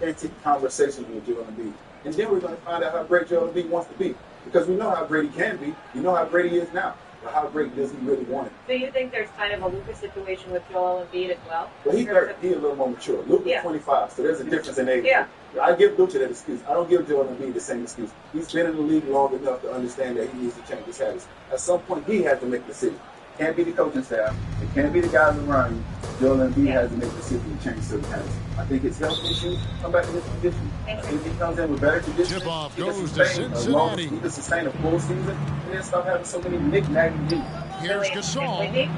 authentic conversations with Joel Embiid. And then we're going to find out how great Joel Embiid wants to be. Because we know how great he can be. We know how great he is now. But how great does he really want it? Do you think there's kind of a Luka situation with Joel Embiid as well? Well, he's a little more mature. Luka's 25, so there's a difference in age. Yeah. I give Luka that excuse. I don't give Joel Embiid the same excuse. He's been in the league long enough to understand that he needs to change his habits. At some point, he has to make the decision. It can't be the coaching staff. It can't be the guys around you. Joel Embiid has to make the decision to change certain habits. I think his health issues come back to his condition. If he comes in with better conditions, Tip-off goes to Cincinnati. He can sustain a full season and then stop having so many knick-knack deals. Here's Gasol.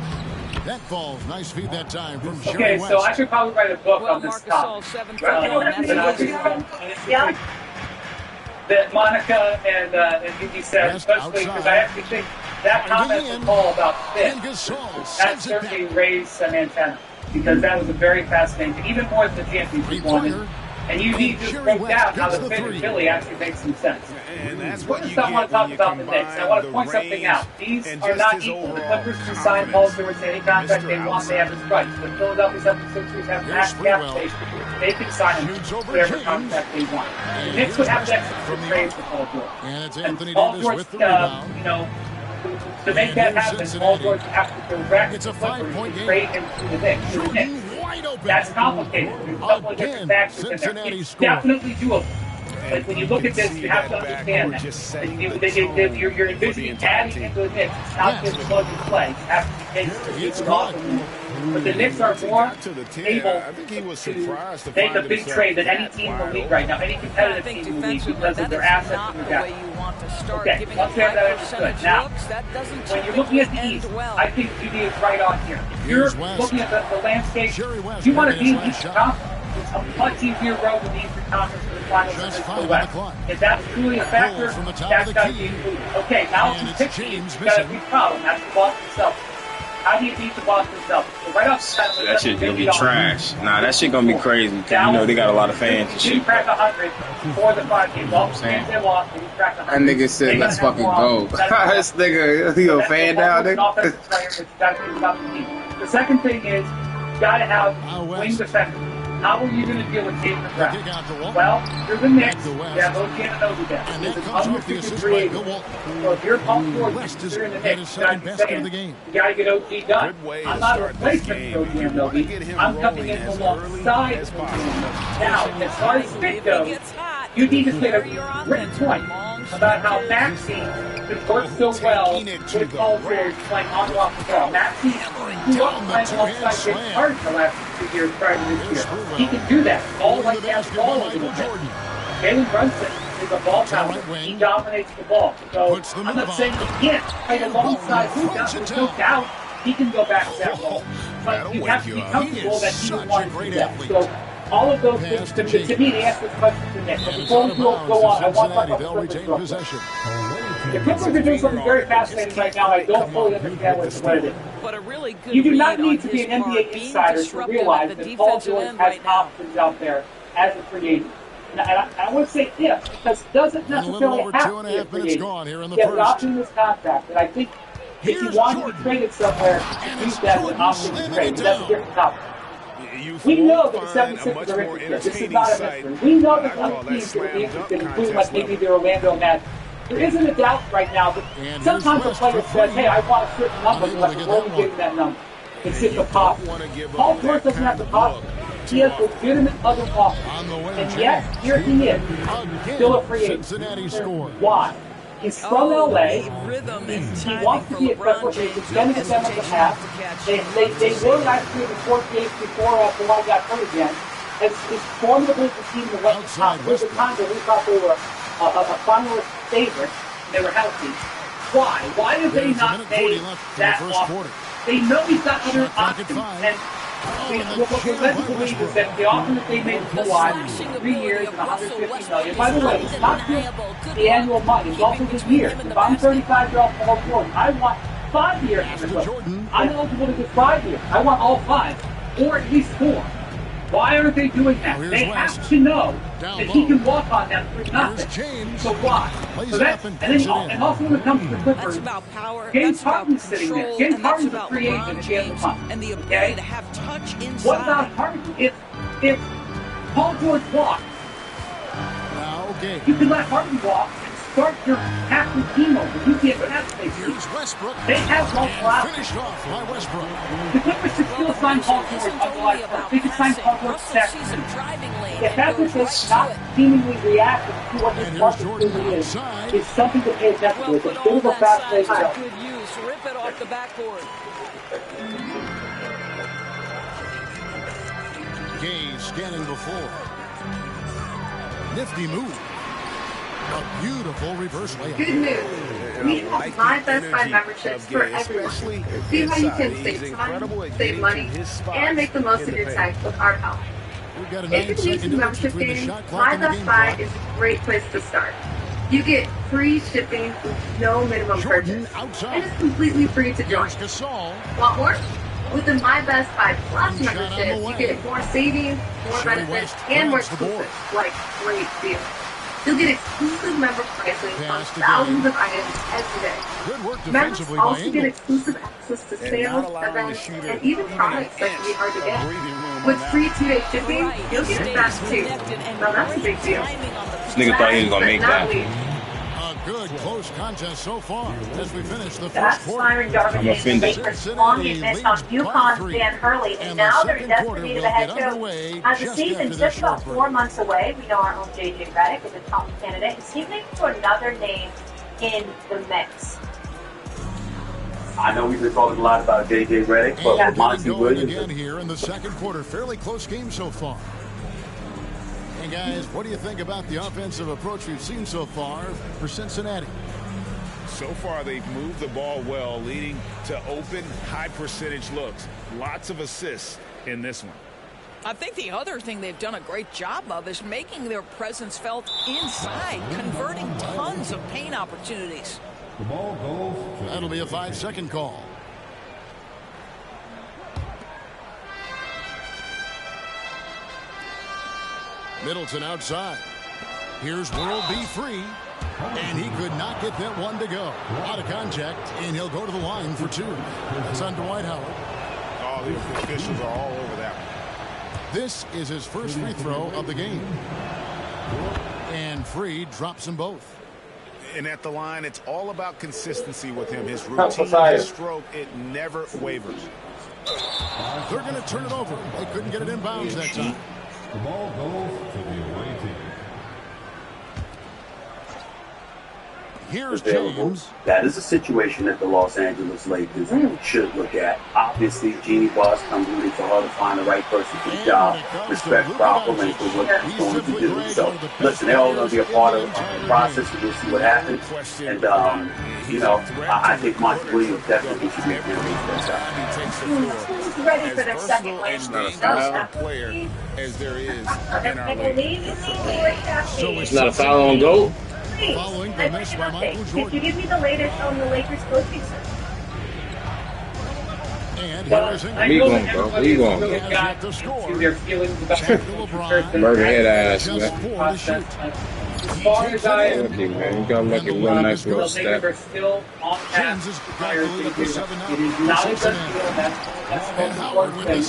That falls. Nice feed that time from Jerry Okay, West. so I should probably write a book on this topic. That Monica and Gigi said, especially because I actually think that comment was all about fit. That certainly raised an antenna because that was a very fascinating, even more than the championship one. And you need to break down how the fit in Philly actually makes some sense. And that's what First, I want to talk about the Knicks. I want to point something out. These are not equal. The Clippers can sign Paul George to any contract they want. They have his price. The Philadelphia 76ers have max cap space. They can sign him whatever contract they want. The Knicks would have to execute trades for Paul George. And Paul George, to make that happen, Paul George would have to direct the Clippers and trade him to the Knicks. That's complicated. There's a couple of different factors in there. It's definitely doable. Like when you look at this, you have to understand that you're envisioning adding into the Knicks. It's not just plug and play. You have to take the awesome. But the Knicks are more able to make a big trade than any team in the league right now, any competitive team in the league because of their assets and their depth. Okay, let's get that understood. Now, when you're looking at the East, I think UD is right on here. If you're looking at the landscape, you want to be in the Eastern Conference. It's a much easier road to the Eastern Conference for the finals than the West. If that's truly a factor, that's got to be included. Okay, now if you pick teams, you've got a big problem. That's the Boston Celtics. How do you beat the Boston Celtics? So right off the bat, that shit gonna be trash. Nah, that shit gonna be crazy. Cause you know they got a lot of fans and shit. You crack 100 for the 5 games. All the games they lost, and you crack 100. That nigga said, let's fucking go. This nigga, he a fan now, nigga. The second thing is, you gotta have wing defenders. How are you going to deal with Jalen Brown? Well, you're the Knicks. You have OG Anunoby there. It's an unrestricted free agent. So if you're Paul George, you're in the Knicks. You got to be saying, you got to get OG done. I'm not a replacement for OG Anunoby. I'm coming in alongside OG Anunoby. Now, as far as fit goes, you need to say a written point about how Maxey could work so well with Paul George playing on and off the ball. Maxey grew up playing alongside James Harden the last 2 years prior to this year. He can do that. All like that ball a little bit. Jalen Brunson is a ball pounder. He dominates the ball. So I'm not saying he can't play alongside Luka. There's no doubt he can go back to that role. But you have to be comfortable that he would want to do that. So all of those things, to me, the answer to the question to Nick. But before we go on, I want to talk about the Clippers. The Clippers are doing something very fascinating right now. I don't fully understand what it is. You do not need to be an NBA insider to realize that Paul George has options out there as a free agent. And I want to say if, because it doesn't necessarily have to be a free agent. He has an option in this contract, and I think if he wanted to trade it somewhere, use that as an option to trade. That's a different topic. We know that the 76ers are interested. This is not a mystery. We know that other teams will be interested, including like maybe the Orlando Magic. There isn't a doubt right now that sometimes a player says, hey, I want a certain number, but we're only getting that number. It's just a pop. Paul George doesn't have the pop. He has legitimate other offers. And yet, here he is, still a free agent. Why? He's from LA. He wants to be a Clipper. They've extended him at the half. They were actually in the 4 games before Kawhi got hurt again. It's formidable to see the Western Conference. There was a time that we thought they were a finalist favorite. They were healthy. Why? Why did they not make that offer? They know he's got other options. And what we're led to believe is that the offer that they made to Kawhi was 3 years and $150 million. By the way, it's not just the annual money. It's also the years. If I'm 35-year-old Paul George, I want 5 years in the Clippers. I'm eligible to get 5 years. I want all 5, or at least 4. Why aren't they doing that? They have to know that he can walk on them for nothing. So why? So that's, and also when it comes to the Clippers, James Harden's sitting there. James Harden's a free agent at the end of the month. Okay? What about Harden? If Paul George walks, Now Gage. You could let Harden walk and start your passing team over. You can't pass space. Here's Westbrook. They have multiple outlets. Finished off by Westbrook. The Clippers should still sign Paul George on July 1st. They could sign Paul George second. If that's what they're not seemingly reacting to what this market really is, it's something to pay attention to. It's a bit of a fast play show. Good use. Rip it off the backboard. Gage scanning before. Nifty move. A beautiful reverse layup. Good news. We have My Best Buy memberships for everyone. See how you can save time, save money, and make the most of your time with our help. If you're new to the membership game, My Best Buy is a great place to start. You get free shipping with no minimum purchase, and it's completely free to join. Want more? With the My Best Buy Plus membership, you get more savings, more benefits, and more exclusives, like great deals. You'll get exclusive member pricing on thousands of items every day. Members also get exclusive access to sales, events, and even products that can be hard to get. With free 2-day shipping, you'll get it fast too. Now that's a big deal. This nigga thought he was gonna make that. Good close contest so far as we finish the That's first quarter. Simon Darvish and the Lakers' long advance on UConn's Dan Hurley, and now they're destined to head coach. As the season's just about 4 months away, we know our own JJ Redick is a top candidate. Is he linked to another name in the mix? I know we've been talking a lot about JJ Redick, but Monty Williams again here in the second quarter. Fairly close game so far. And guys, what do you think about the offensive approach we've seen so far for Cincinnati? So far, they've moved the ball well, leading to open, high-percentage looks. Lots of assists in this one. I think the other thing they've done a great job of is making their presence felt inside, converting tons of paint opportunities. The ball goes. That'll be a 5-second call. Middleton outside. Here's World B3. And he could not get that one to go. Out of contact, and he'll go to the line for 2. It's on Dwight Howard. Oh, the officials are all over that one. This is his first free throw of the game. And Free drops them both. And at the line, it's all about consistency with him. His routine, his stroke, it never wavers. They're going to turn it over. They couldn't get it in bounds that time. The ball goes to the away team. Here's James. That is a situation that the Los Angeles Lakers should look at. Obviously, Jeannie Boss comes in for her to find the right person for the job. Respect properly for what he's going to do. So, listen, they're all going to be a part of the process, and we'll see what happens. And, you know, I think Monty Williams definitely should be a Who's ready for their second win? Player as there is in our league. It's not a foul on GOAT. Following the miss by Michael Jordan. Could you give me the latest on the Lakers coaching search? And here's We going, bro. We going. Their feelings about Murder head ass, man. Just 4 to shoot. as far as I Okay, man. You gotta make it one nice little the Lakers step. are still on path to hire It is not a done deal. That's the most important thing.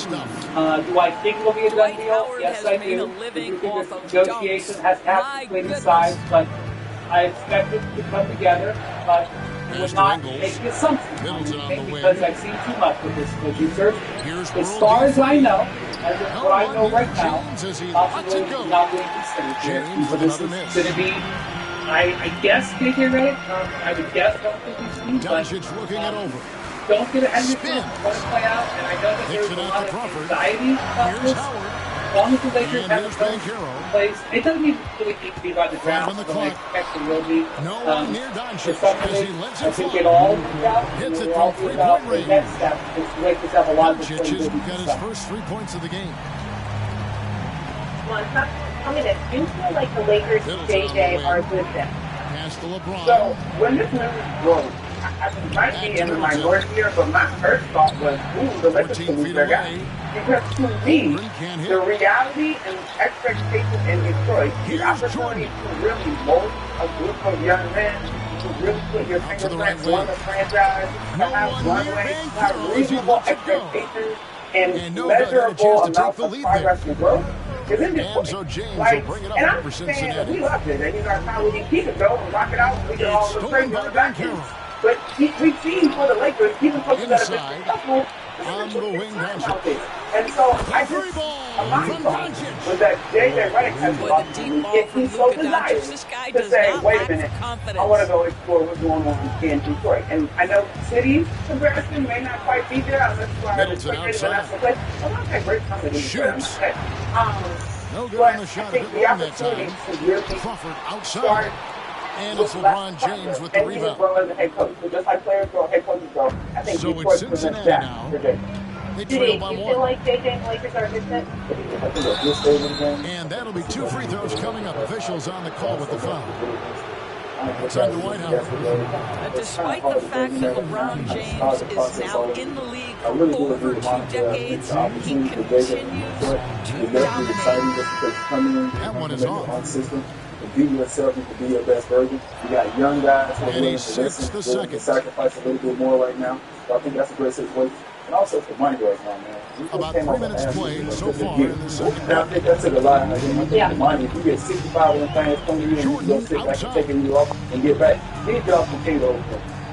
Do I think it will be a done deal? Yes, I do. I think this negotiation has happened between the sides, but I expect it to come together. But I would not make the assumption because I've seen too much with this coaching search. As far as I know, as of what I know right now, possibly not going to consider here. But this is going to be, I guess, JJ Redick. I would guess don't think he's but don't get ahead of yourself. Let it play out. And I know that there's a lot of anxiety about this. As long as the Lakers have a coach in place, it doesn't even really need to be by the draft. So I expect it will be. For some reason, I think it all will be out. It will all be about the next step. The Lakers have a lot of got his first 3 points of the game. Well, tell me this. Do you feel like the Lakers and JJ are a good fit? So, when this news broke, I might be in the minority here, but my first thought was, ooh, the Lakers can lose their guy. Because to me, the reality and expectation in Detroit, the opportunity to really mold a group of young men, to really put your fingerprints on the franchise, to have runway, to have reasonable expectations, and measurable amounts of progress and growth, is in this And point. so James Like, will bring it up and over I'm saying Cincinnati. we love it. And he's our time we can keep it going and rock it out. And we can all look crazy on the back end. But we've seen for the Lakers, even coaches that have been successful, on the wing Doncic. and so I just, a mind thought was that J.J. Redick has lost if he so desires to say, wait a minute, I want to go explore what's going on in Detroit. And I know city comparison may not quite be there. I'm just trying to expect that's the place. I want to take great company in Detroit. No good on the shot. I think the opportunity to really Crawford outside. And it's LeBron James with the rebound. As a head coach, but just like players go, head coaches go. I think so Detroit it's Cincinnati now. They trail by you one. feel like JJ and the Lakers are a good fit? And that'll be 2 free throws coming up. Officials on the call with the foul. It's on Dwight Howard. Despite the fact that LeBron James is now in the league for over 2 decades, he continues to dominate. That one is on. Be yourself, you can be your best version. You got young guys who are willing to listen, willing to sacrifice a little bit more right now. So I think that's a great situation. And also for money right now, man. About 3 minutes played so far in the second half. I think that's a lot. I think the money, if you get 65 of the fans coming in, you go sit back and taking you off and get back. These jobs continue to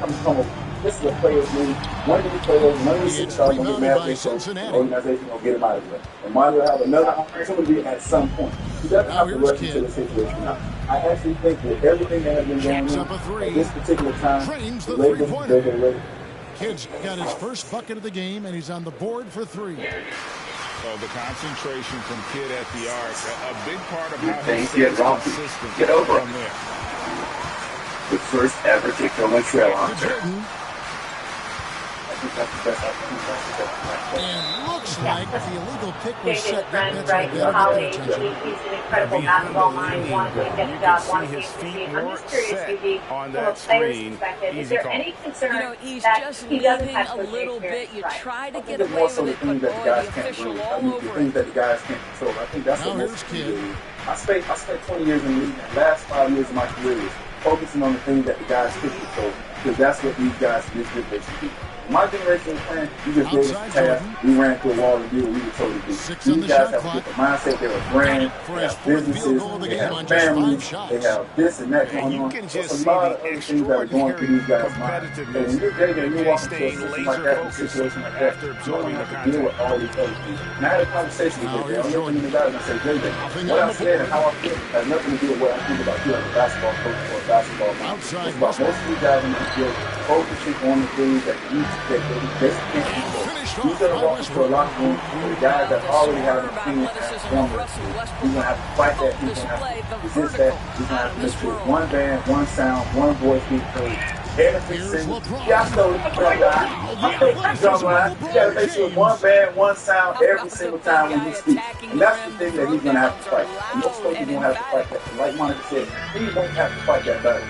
come over. This is a player's league. One of these players, one of these superstars going to get mad at the organization going to get him out of there. And Mario will have another opportunity at some point. He doesn't have to rush into the situation now. I actually think that everything that has been going on at this particular time, the Lakers, they're ready. Kid's got his first bucket of the game, and he's on the board for 3. So the concentration from Kidd at the arc, a big part of how he stays consistent. Get over from there. The first ever kick on the trail on there. I think that's the best opportunity. And looks like the illegal pick was set. Friend, right? Holly, he's an incredible basketball mind. Wanted to get the job, wanted to succeed. I'm just curious, Gigi, from a player's perspective, is there any concern that he doesn't have a little bit? You try to get away with it, but the official all over the things that the guys can't control. I think that's the most key. I spent 20 years in the league. The last 5 years of my career is focusing on the things that the guys can control, because that's what these guys in this generation do. My generation plan, we just gave us a task. We ran through a wall and did what we were told to do. These guys have a different mindset. They're a brand. They have businesses. They have families. They have this and that going on. There's a lot of other things that are going through these guys' minds. And when you're JJ, you walk into a system like that, a situation like that, you don't have to deal with all these other things. And I had a conversation with JJ. I'm looking in the guys and I say, JJ, what I said and how I feel has nothing to do with what I think about you as a basketball coach or a basketball man. It's about most of these guys in the field focusing on the things that you that they just can't control. He's going to walk into a locker room with guys that already have a team transformed. He's going to have to fight that. He's going to have to resist that. He's going to have to make sure one band, one sound, one voice being heard. Every single, yeah, I know you got to make sure one band, one sound every single time when you speak. And that's the thing that he's going to have to fight. And most coaches going to have to fight that. And like Monica said, he won't have to fight that battle.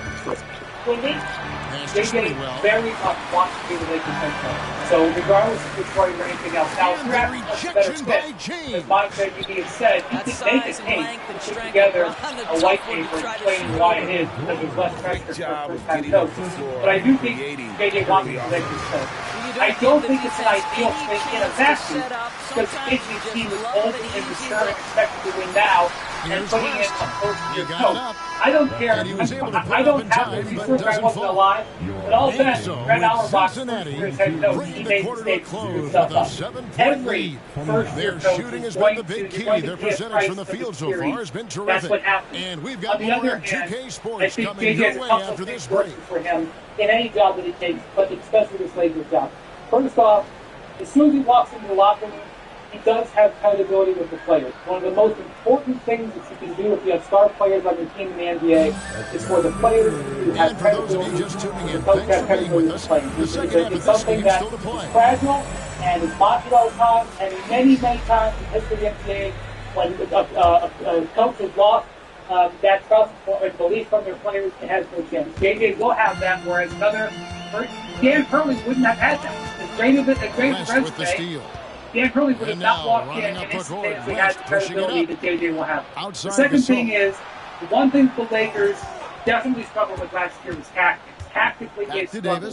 JJ very much wants to be the Lakers head coach. So regardless of Detroit or anything else, now perhaps a better fit. As Monica has said, you can make a case and put together a white paper explaining why it is, because there's less pressure for first-time coaches. But I do think JJ wants to be the Lakers coach. I don't think it's an ideal thing in a vacuum, because JJ's team is old and mature and expected to win now, and putting in a first-year coach. I don't care. I don't have to be sure I wasn't alive, but I'll bet Red Auerbach, his head coach, he made mistakes to screw stuff up. Every first-year coach is going to pay a price for the series. That's what happens. And we've got on the other hand, I think JJ has a couple of things working for him in any job that he takes, but especially this Lakers job. First off, as soon as he walks into the locker room, he does have credibility with the players. One of the most important things that you can do if you have star players on your team in the NBA is for the players to have credibility with the coach to have credibility with the players. It's something that is fragile and is monitored all the time, and many, many times in history of the NBA, when a coach has lost that trust and belief from their players, it has no chance. JJ will have that, whereas Dan Hurley wouldn't have had that. As great as resume, Dan Hurley would have not walked in and instantaneously had the credibility that JJ will have. The second thing is, the one thing the Lakers definitely struggled with last year was tactics. Tactically, they struggled,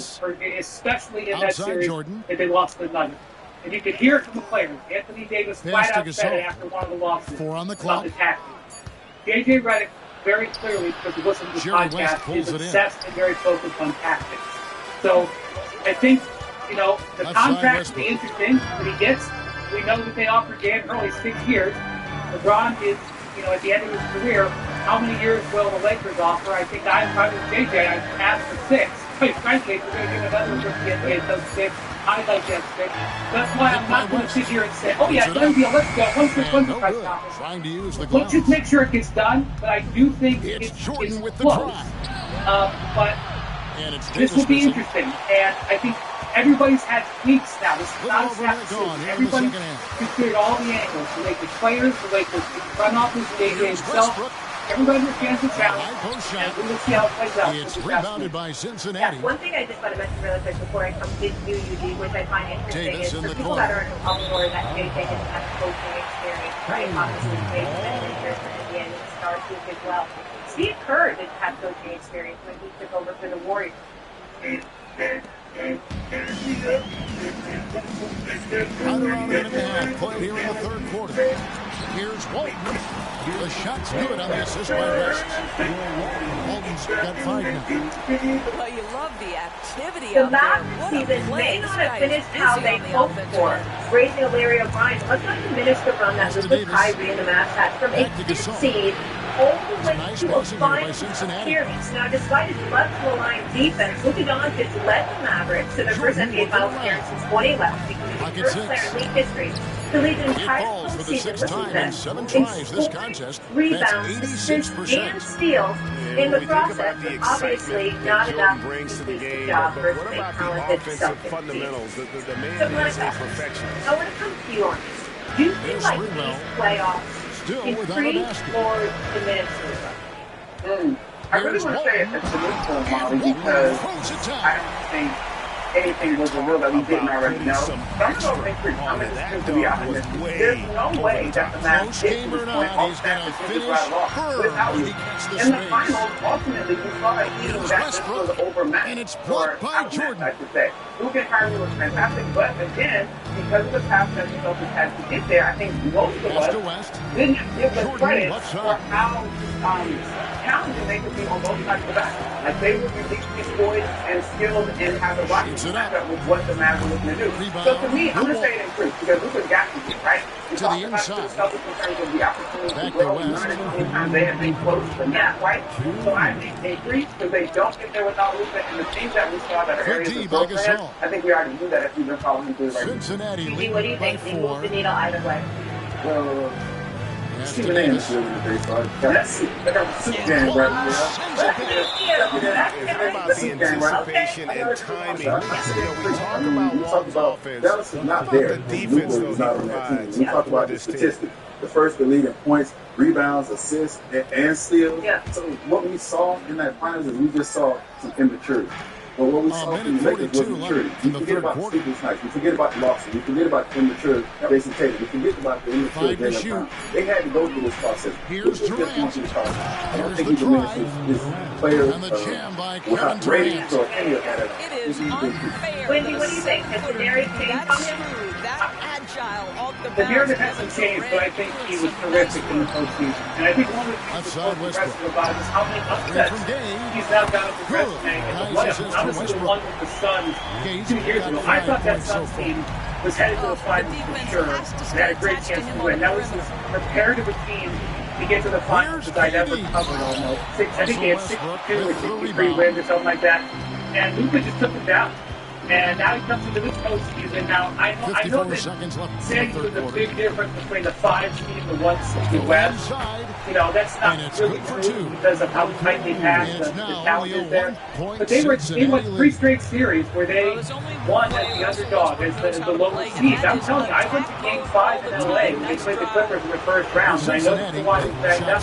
especially in that series that they lost the Nuggets. And you could hear it from the players. Anthony Davis flat out said it after one of the losses 4 on the about clock. the tactics. J.J. Redick very clearly, because he listened to the podcast, is obsessed and very focused on tactics. So I think, you know, the contract will be interesting that he gets. We know that they offered Dan Hurley 6 years. LeBron is, you know, at the end of his career, how many years will the Lakers offer? I think I'm with JJ. I'd ask for 6. Quite frankly, if we're going to give another rookie NBA those 6, I'd like to have 6. That's why I'm not going to sit here and say, oh yeah, done deal, let's go. One press conference. Trying to use the Let's just make sure it gets done, but I do think it's Jordan with the close. But this will be interesting, and I think everybody's had tweaks now. This is not a snap decision. Everybody considered all the angles. The Lakers players, the Lakers front office, JJ himself. Everybody understands the challenge, and we will see how it plays out. It's rebounded by Cincinnati. Yeah, one thing I just want to mention really quick before I come to you, UD, which I find interesting, is for people that are in Elmore that JJ didn't have coaching experience, right? Obviously, he played for many years for NBA and Star Duke as well. Steve Kerr didn't have coaching experience when he took over for the Warriors. Right around a minute and a half played here in the third quarter. Here's Walton. The shot's good on the assist by West. Walton's got 5 now. Well, you love the activity The out there. last season may not have finished how they hoped for, raising Larry O'Brien. Let's not diminish the run that was with Kyrie and the Mavs had from a 6 seed all the way to a final series. Now, despite his left-to-line defense, Luka Doncic led the Mavericks to their first NBA Finals appearance since 2011, becoming the first player in league history to lead the entire postseason with success in scoring, rebounds, assists, and steals in the process. But obviously, not enough to complete the job versus a talented Celtics team. So, Monica, I want to come to you on this. Do you feel like these playoffs increase or diminish the I really want to say it's a neutral model because I don't think anything was revealed that we didn't already know. So I'm going to increase. I'm going to be optimistic. There's no way that the Mavs get to this point off that decision right off without you. In the finals, ultimately, you saw a team that just was overmatched. Or outmatched, I should say. Luka and Kyrie was fantastic, but again, because of the path that the Celtics had to get there, I think most of us didn't give the credit for how challenging they could be on both sides of the back. Like they were uniquely poised and skilled and have the rocket to match up with what the Mavs were looking to do. So to me, I'm going to say it increased because Luka's got to be, right? We talked about the Celtics in terms of the opportunity to grow and learn, and anytime they have been close to that, right? So I think they increased because they don't get there without Luka, and the things that we saw that are areas of growth for him, I think we already knew that if we've been following him through the right. Cincinnati leading what do you think? They move the needle either way. Well, Stephen A. is doing the base part. That's the game right It's about the anticipation and timing. We talk about offense. Dallas is not there. The defense, Luka is not on that team. We talk about the statistics. The first to lead in points, rebounds, assists, and steals. Yeah. So what we saw in that finals is we just saw some immaturity. But what we saw from the Lakers was maturity. We forget about the sleepless nights. We forget about the losses. We forget about the immature Jason Tatum. We forget about the immature Jaylen Brown. They had to go through this process. Here's Durant. I don't think he diminished his players without rating or any of that. It is unfair. Wendy, what do you think? Has the narrative changed on him? The narrative hasn't changed, but I think he was terrific in the postseason. And I think one of the things that's most impressive about it is how many upsets he's now got on his resume in the playoffs. Obviously, the one with the Suns 2 years ago. I thought that Suns team was headed to the finals for sure and had a great chance to win. That was as prepared of a team to get to the finals as I'd ever covered almost. I think they had 62 or 63 wins or something like that. And Luka just took them down. And now he comes into this postseason. Now, I know that saying there's a big difference between the 5 seed and the 1 seed in the West. You know, that's not really true because of how tight they passed, the talent is there. But they were in like 3 straight series where they won as the underdog, as the lowest seed. I'm telling you, I went to Game 5 in LA when they played the Clippers in the first round. And I know that the Washington backed up.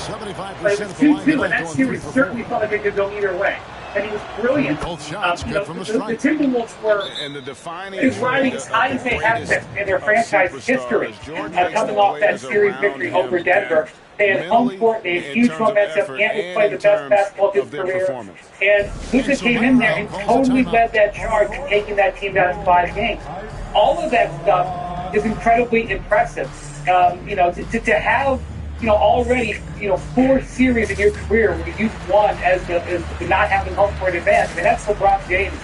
But it was 2-2, and that series certainly felt like it could go either way. And he was brilliant. Both shots good from the strike. The Timberwolves were riding as high as they have been in their franchise history, coming off that series victory over Denver. They had home court, they had huge momentum, Ant was playing the best basketball of his career. And Luka came in there and totally led that charge in taking that team down in 5 games. All of that stuff is incredibly impressive. To have, already, 4 series in your career where you've won as not having home court advantage. I mean, that's LeBron James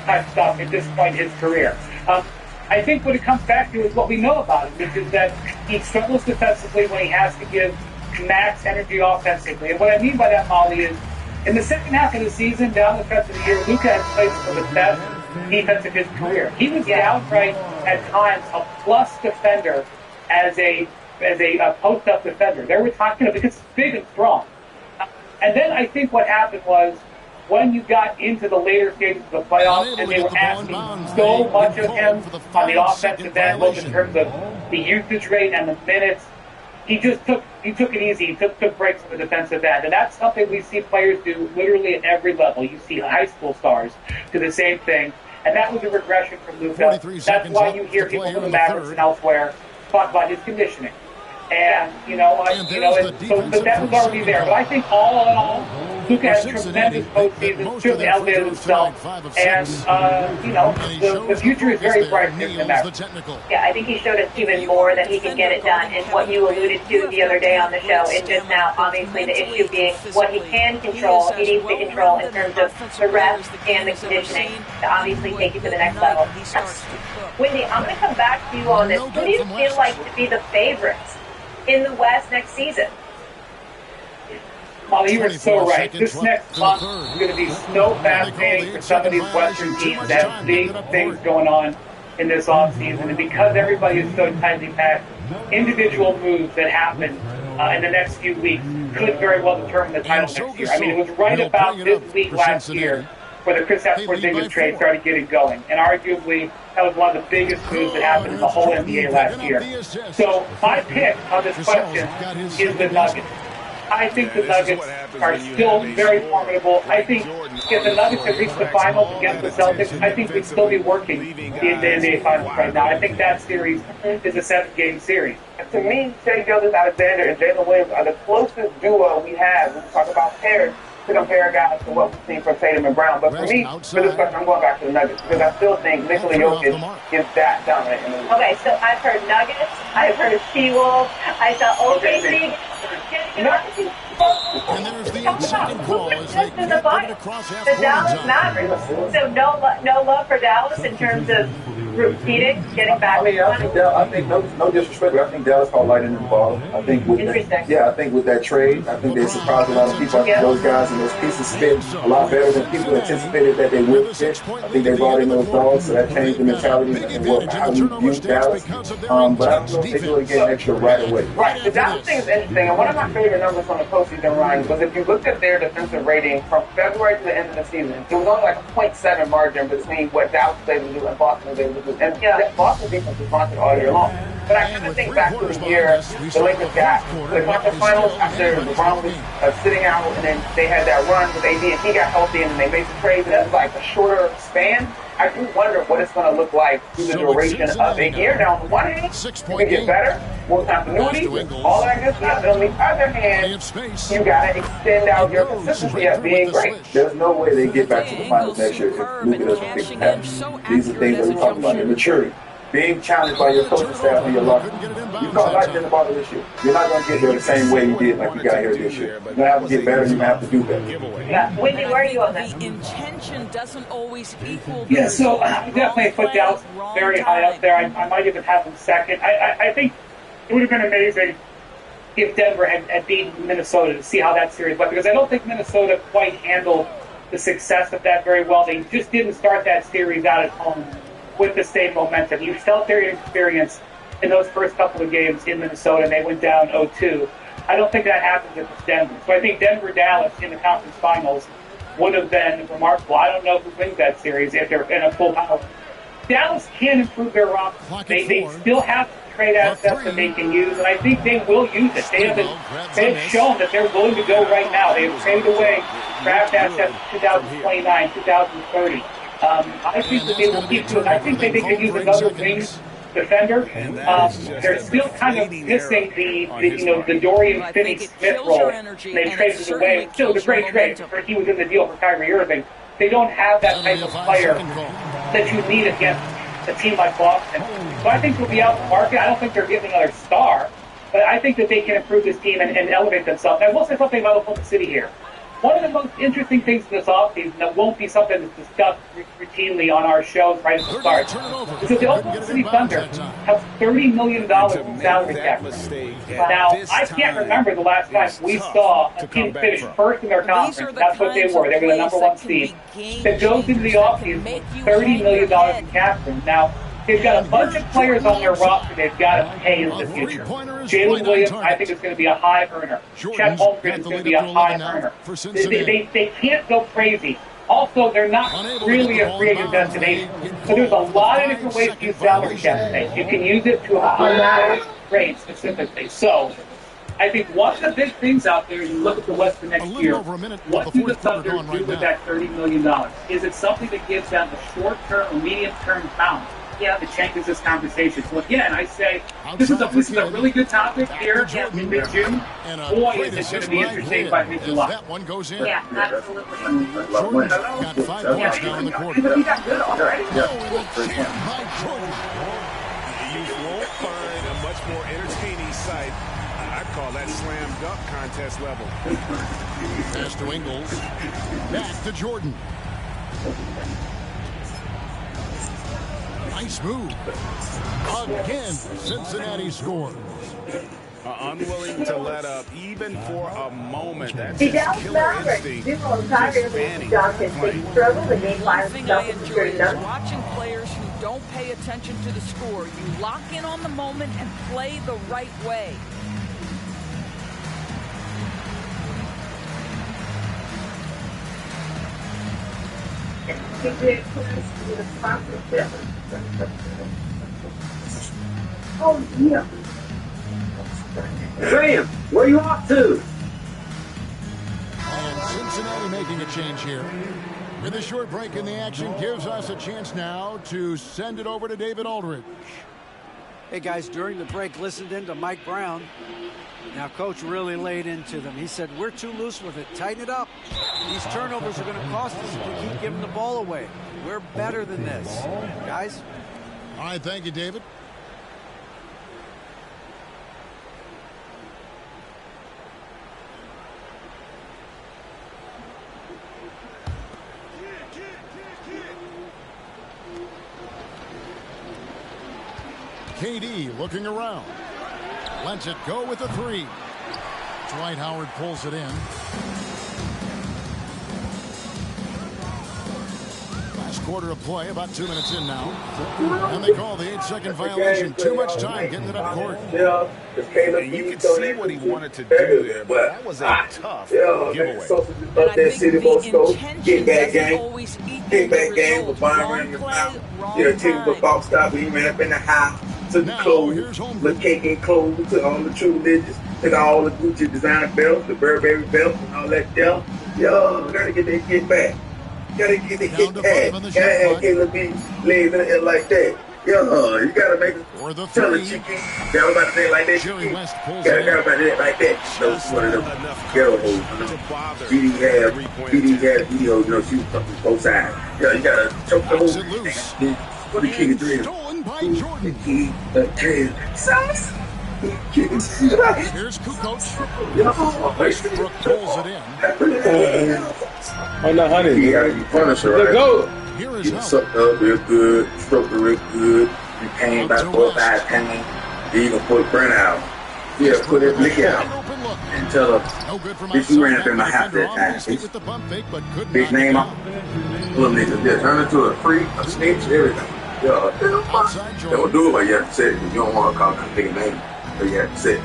type stuff at this point in his career. I think what it comes back to is what we know about him, which is that he struggles defensively when he has to give max energy offensively. And what I mean by that, Molly, is in the second half of the season, down the stretch of the year, Luka has played some of the best defense of his career. He was downright at times a plus defender as a post-up defender. They were talking about because he's big and strong. And then I think what happened was when you got into the later stages of the playoffs and they were asking so much of him on the offensive end, both in terms of the usage rate and the minutes, he took it easy. He took breaks on the defensive end. And that's something we see players do literally at every level. You see high school stars do the same thing. And that was a regression from Luka. That's why you hear people from the Mavericks and elsewhere talk about his conditioning. And, so that was already there. But I think all in all, Luka has tremendous postseason, certainly elevated himself. And, the future is very bright for him. Yeah, I think he showed us even more that he can get it done. And what you alluded to the other day on the show is just now, obviously, the issue being what he can control, he needs to control in terms of the reps and the conditioning to obviously take you to the next level. Wendy, I'm going to come back to you on this. Who do you feel like to be the favorites in the West next season? Molly, you were so right. This next month is going to be so fascinating for some of these Western teams that have big things going on in this offseason. And because everybody is so tightly packed, individual moves that happen in the next few weeks could very well determine the title next year. I mean, it was right about this week last year where the Kristaps Porzingis trade started getting going. And arguably, that was one of the biggest moves that happened in the whole NBA last year. So my pick on this question is the Nuggets. I think the Nuggets are still very formidable. I think if the Nuggets had reached the finals against the Celtics, I think we'd still be working in the NBA Finals right now. I think that series is a 7-game series. To me, Shai Gilgeous-Alexander and Jalen Williams are the closest duo we have when we talk about pairs to compare guys to what we've seen from Tatum and Brown. But for me, for this question, I'm going back to the Nuggets because I still think Nikola Jokic is that dominant. Okay, so I've heard Nuggets, I've heard She-Wolves, I saw OKC. And there's the second call as they get across half the Dallas Mavericks. So no love for Dallas in terms of repeating, getting back. I think no disrespect, but I think Dallas called lightning in the ball. I think with that trade, I think they surprised a lot of people. I think those guys and those pieces fit a lot better than people anticipated that they would fit. I think they brought in those dogs, so that changed the mentality and how we view Dallas. But I don't know if they do it again extra right away. Right, the Dallas thing is interesting, and one of my favorite numbers from the postseason run was if you looked at their defensive rating from February to the end of the season, it was only like a 0.7 margin between what Dallas was able to do and Boston was able to do. And Boston defense was vaunted all year long. But I kind of think back to the year the Lakers got to the conference finals after LeBron was sitting out, and then they had that run with AD, and he got healthy, and then they made some trades, and that was like a shorter span. I do wonder what it's going to look like through the duration of a year. Now, on the one hand, you can get better, more continuity, all that good stuff. And on the other hand, you got to extend out your consistency of being great. There's no way they get back to the finals next year if Luka doesn't pick the pass. These are things that we talk about. Maturity. Being challenged by your coaching staff and your locker. You caught lightning in the bottle this year. You're not going to get there the same way you did like you got here this year. You're going to have to get better. You're going to have to do better. Yeah. Wendy, where are you on that? The intention doesn't always equal. Yeah, so I definitely put Dallas very high up there. I might even have them second. I think it would have been amazing if Denver had beaten Minnesota to see how that series went, because I don't think Minnesota quite handled the success of that very well. They just didn't start that series out at home with the same momentum. You felt their inexperience in those first couple of games in Minnesota, and they went down 0-2. I don't think that happens if it's Denver. So I think Denver-Dallas in the conference finals would have been remarkable. I don't know who wins that series if they're in a full power. Dallas can improve their roster. They still have trade assets that they can use, and I think they will use it. They have shown that they're willing to go right now. They have traded away draft assets 2029, 2030. I think that they will keep doing. I think that they could use another wing defender. They're still kind of missing the Dorian Finney-Smith role. They traded it away. Still, it was a great trade. He was in the deal for Kyrie Irving. They don't have that type of player that you need against a team like Boston. So I think they'll be out in the market. I don't think they're getting another star, but I think that they can improve this team and elevate themselves. And I will say something about Oklahoma City here. One of the most interesting things in this offseason that won't be something that's discussed routinely on our shows right at the start is that the Oklahoma City Thunder have $30 million in salary cap. Now, I can't remember the last time we saw a team finish first in their conference. That's what they were. They were the number one seed. That goes into the offseason with $30 million in cap room. Now, they've got a bunch of players on their roster they've got to pay in the future. Jalen Williams, I think, is going to be a high earner. Chet Holmgren is going to be a high earner. They can't go crazy. Also, they're not really a free agent destination. So there's a lot of different ways to use salary cap space. You can use it to a high rate specifically. So I think one of the big things out there, you look at the West for next year, what do the Thunder do with that $30 million? Is it something that gives them a short-term or medium-term bounce? Yeah, it changes this conversation. So again, I say this is a really good topic here in mid-June. Boy, is it going to be interesting by mid-July. That one goes in. Yeah, absolutely. Jordan got 5 points now in the quarter. He got good already. You won't find a much more entertaining sight. I call that slam dunk contest level. Pass to Ingles. Back to Jordan. Nice move. Again, Cincinnati scores. Unwilling to let up even for a moment. That's The his Dallas killer Mavericks instinct. do on Kyrie Johnson. They struggle in game 5. One thing I enjoy is watching players who don't pay attention to the score. You lock in on the moment and play the right way. Oh, yeah. Sam, where you off to? And Cincinnati making a change here. With a short break in the action, gives us a chance now to send it over to David Aldridge. Hey, guys, during the break, listened in to Mike Brown. Now, Coach really laid into them. He said, we're too loose with it. Tighten it up. These turnovers are going to cost us if we keep giving the ball away. We're better than this. Guys? All right, thank you, David. KD looking around. Lets it go with a 3. Dwight Howard pulls it in. Last quarter of play, about 2 minutes in now. And they call the 8-second violation. Too much time getting it up court. And you can see what he wanted to do there, but that was a tough giveaway. And I think the intention doesn't always equal the result. Wrong play, wrong typical time. box stop. He ran up in the house, took the clothes, the cake and clothes, took all the true religious, took all the Gucci designer belts, the Burberry belts, and all that stuff. Yo, gotta get that kid back. Gotta get the kid back. Gotta have Caleb B legs in the air like that. Yo, you gotta make it. Tell the chicken. Gotta about that like that. Gotta about that like that. So one of them ghetto hoes. BD had video, you know, she was from both sides. Yo, you gotta choke the whole. What the kid is stolen by Jordan. Sauce. Here's Kukoc. Westbrook pulls it in. Oh no, honey. You gotta be punished, right? Go. Here is help. Sucked up real good, stroked it real good. You came by 4 or 5 times. Then you gonna put Brent out. Yeah, put that lick out. And tell her, bitch, you ran up in my house that time, bitch. Bitch, name off. Little nigga, just turn into a freak, a snitch, everything. Yo, don't do it like you have to say it. You don't want to call that nigga name. But you have to say it.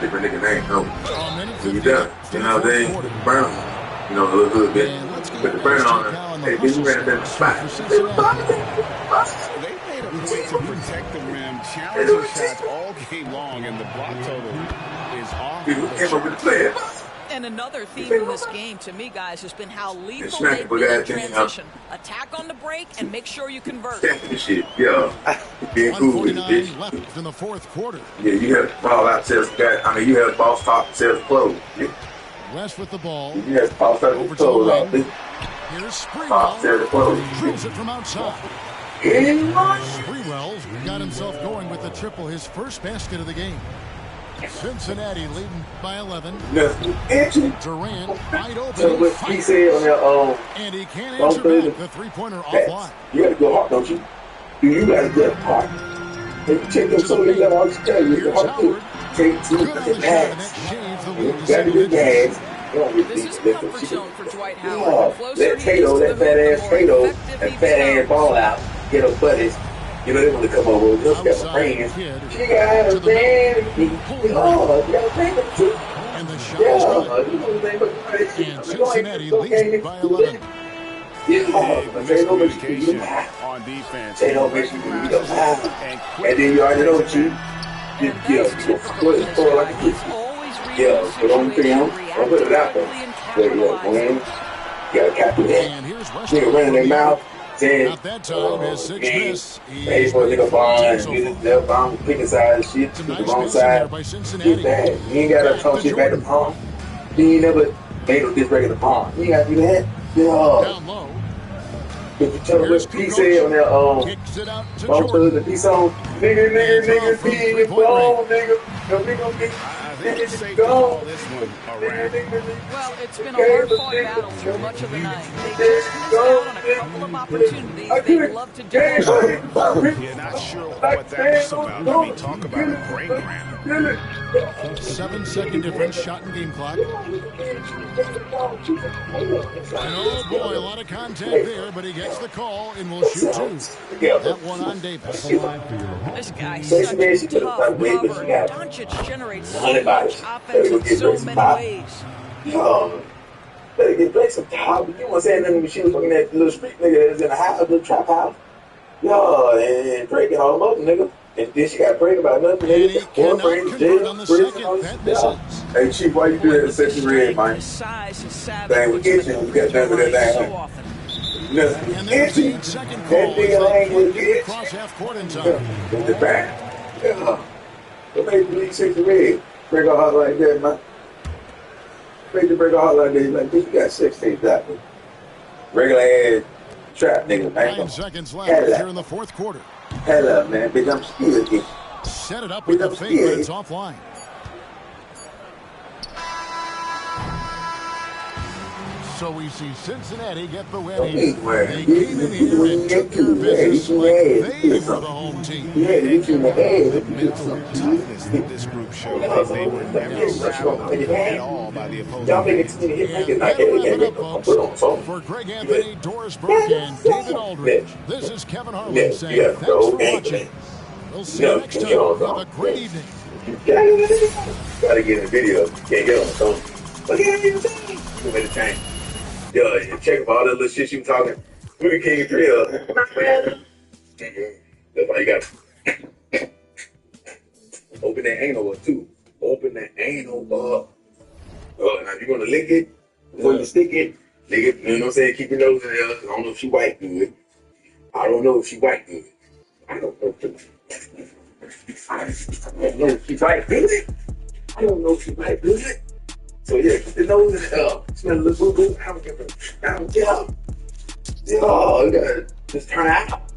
Different nigga name, no. So you done. You know what I'm saying? Burn them. You know, a little hood bitch. Put the burn on her. Hey, bitch, you ran up in the spot. They made a point to protect the rim, challenging shots all game long, and the block total is off. Came up with the player. And another theme in this game, to me, guys, has been how lethal they've been in transition. Attack on the break and make sure you convert. Shit, yo. Being cool with it, bitch. Left in the fourth quarter. Yeah, you have ball out sales guy. I mean, you have boss talk sales clothes. Yeah. West with the ball. You have boss out over clothes to out, bitch. Here's Boss Springwell. sales clothes. Drills it from outside. Sprewell's got himself going with the triple, his first basket of the game. Cincinnati leading by 11. Durant wide open. He said on that, and he can't answer back the three-pointer offline. You got to go hard, don't you? You got to get hard. And you take them so you got all this credit. You got to take two pads. You got to get gas. This is comfort zone for Dwight Howard. Let Tato, that fat ass Tato, that fat ass ball out, get her buddies. You know, they want to come over and look at my friends. She got a man. Oh, you got a man too. And the shot is good. And Cincinnati leads by 11. Tato makes you do on defense. Tato makes you do and then you already know what you go like a kid. Yeah, but on film, I'll put it out there. But yeah, man, you gotta capture that. Nigga running their mouth. Not that time, his sixth miss. Hey, for a nigga bond, left bomb, picking side of shit, to the wrong side. Get that. You ain't gotta talk shit back to palm. You ain't never made no disrespect in the palm. You ain't gotta do that. Down low. If you tell me what P said on that, the P song, nigga, be in your ball, nigga. Well, it's been a hard-fought battle through much of the night. They just missed out on a couple of opportunities they'd love to do. You're not sure what that was about. I mean, talk about a great grab. 7-second difference, shot and game clock. And oh boy, a lot of contact there, but he gets the call and will shoot two. That one on Davis. This guy's such a tough cover. Doncic generates so much offense in so many ways. Yo, better get play some top. You want to say nothing when she was looking at the little street nigga that's in the house, the trap house. Yo, and Drake and all them other niggas. And then she got prayed about nothing. Hey, Chief, why you do that in section red, man? Dang, we get you. We got done with that thing. And there's the second call. Cross half court in time. The back. Yeah. What made you leave section red? Break a heart like that, man. Make you break a heart like that. Like, bitch, you got 16 that. Regular ass trap nigga, man. 9 seconds left here in the fourth quarter. Hello, man. Bitch, I'm still again. Set it up with the fake, but it's offline. So we see Cincinnati get the win. They came in here and took care of business like they were the home team. The mental toughness that this group showed. They were never rattled at all by the opposing team. For Greg Anthony, Doris Burke, and David Aldridge, this is Kevin Harlan saying thanks for watching. We'll see you next time. Have a great evening. Gotta get in the video. Can't get on the phone. Look at everything. You made a change. Yo, you check for all that little shit you talking. Look at King Drill. That's why you got open that anal up too. Open that anal up. Now you're gonna lick it before you stick it. Lick it. You know what I'm saying? Keep your nose in there. I don't know if she white good. I don't know if she white good. I don't know if she white good. I don't know if she white good. So yeah, keep the nose in the up. Smell a little boo boo. I don't give a. Yo, you gotta just turn out.